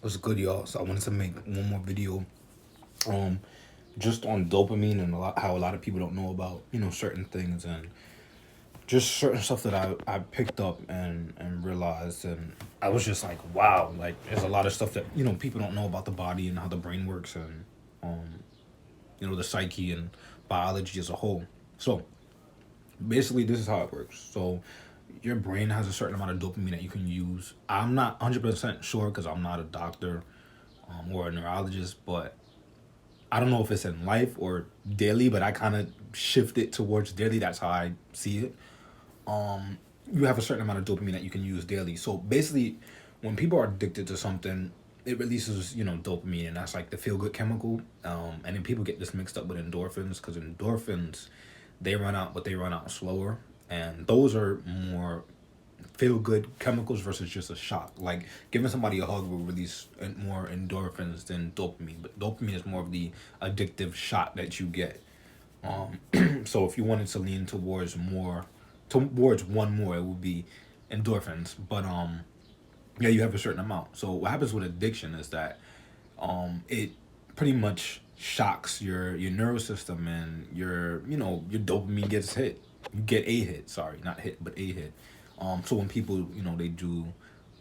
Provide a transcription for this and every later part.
What's good, y'all? So I wanted to make one more video, um, just on dopamine and how a lot of people don't know about certain things and just certain stuff that I picked up and realized, and I was just like, wow, like there's a lot of stuff that people don't know about the body and how the brain works and um the psyche and biology as a whole. So basically, this is how it works. So your brain has a certain amount of dopamine that you can use. I'm not 100% sure because I'm not a doctor or a neurologist, but I don't know if it's in life or daily, but I kind of shift it towards daily. That's how I see it. You have a certain amount of dopamine that you can use daily. So basically, when people are addicted to something, it releases dopamine, and that's like the feel good chemical. And then people get this mixed up with endorphins because endorphins they run out, but they run out slower, and those are more feel good chemicals versus just a shock. Like giving somebody a hug will release more endorphins than dopamine, but dopamine is more of the addictive shot that you get. So if you wanted to lean towards one more, it would be endorphins. But yeah, you have a certain amount. So what happens with addiction is that it pretty much shocks your nervous system, and your dopamine gets hit. You get a hit, sorry, not hit, but a hit. So when people they do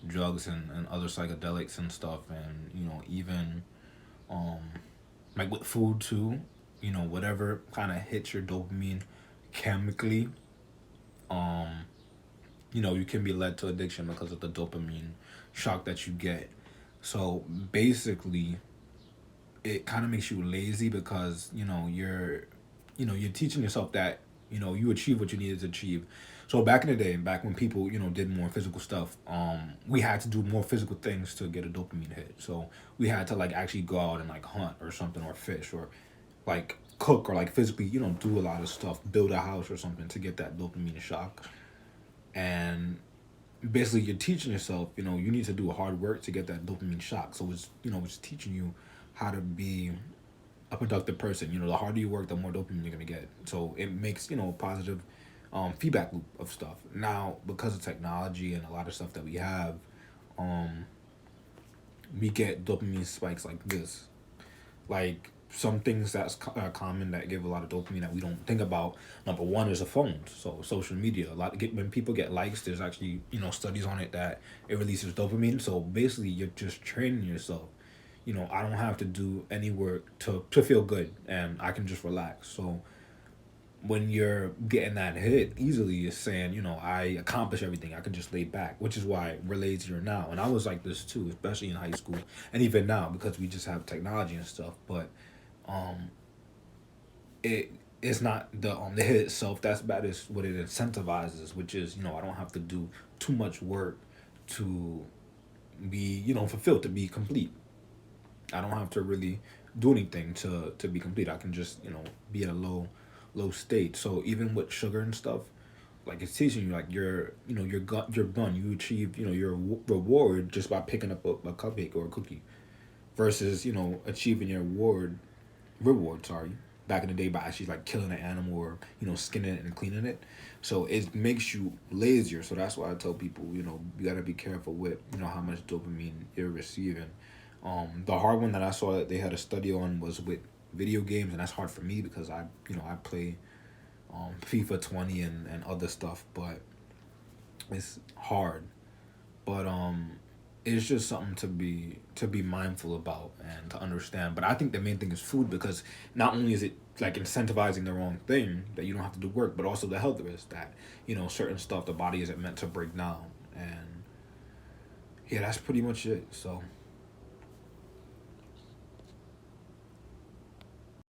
drugs and other psychedelics and stuff, and even um like with food too, whatever kind of hits your dopamine chemically, um you can be led to addiction because of the dopamine shock that you get. So basically, it kind of makes you lazy because you're teaching yourself that you achieve what you needed to achieve. So back in the day, back when people did more physical stuff, we had to do more physical things to get a dopamine hit. So we had to like actually go out and like hunt or something, or fish, or like cook, or like physically do a lot of stuff, build a house or something to get that dopamine shock. And basically you're teaching yourself, you need to do hard work to get that dopamine shock. So it's teaching you how to be a productive person. The harder you work, the more dopamine you're gonna get. So it makes a positive feedback loop of stuff. Now, because of technology and a lot of stuff that we have, um, we get dopamine spikes like this. Like some things that's common that give a lot of dopamine that we don't think about. Number one is a phone. So social media. When people get likes, there's actually studies on it that it releases dopamine. So basically, you're just training yourself. I don't have to do any work to feel good, and I can just relax. So when you're getting that hit easily, it's saying, I accomplish everything. I can just lay back, which is why we're lazier now. And I was like this too, especially in high school and even now because we just have technology and stuff. But um, it it's not the hit itself that's bad. It's what it incentivizes, which is I don't have to do too much work to be fulfilled, to be complete. I don't have to really do anything to be complete. I can just be in a low state. So even with sugar and stuff, like it's teaching you like you're done. You achieve your reward just by picking up a cupcake or a cookie, versus achieving your reward, sorry, back in the day by actually like killing an animal or skinning it and cleaning it. So it makes you lazier. So that's why I tell people you gotta be careful with how much dopamine you're receiving. The hard one that I saw that they had a study on was with video games, and that's hard for me because I play FIFA 20 and other stuff, but it's hard. But it's just something to be mindful about and to understand. But I think the main thing is food, because not only is it like incentivizing the wrong thing that you don't have to do work, but also the health risk that certain stuff the body isn't meant to break down. And yeah, that's pretty much it. So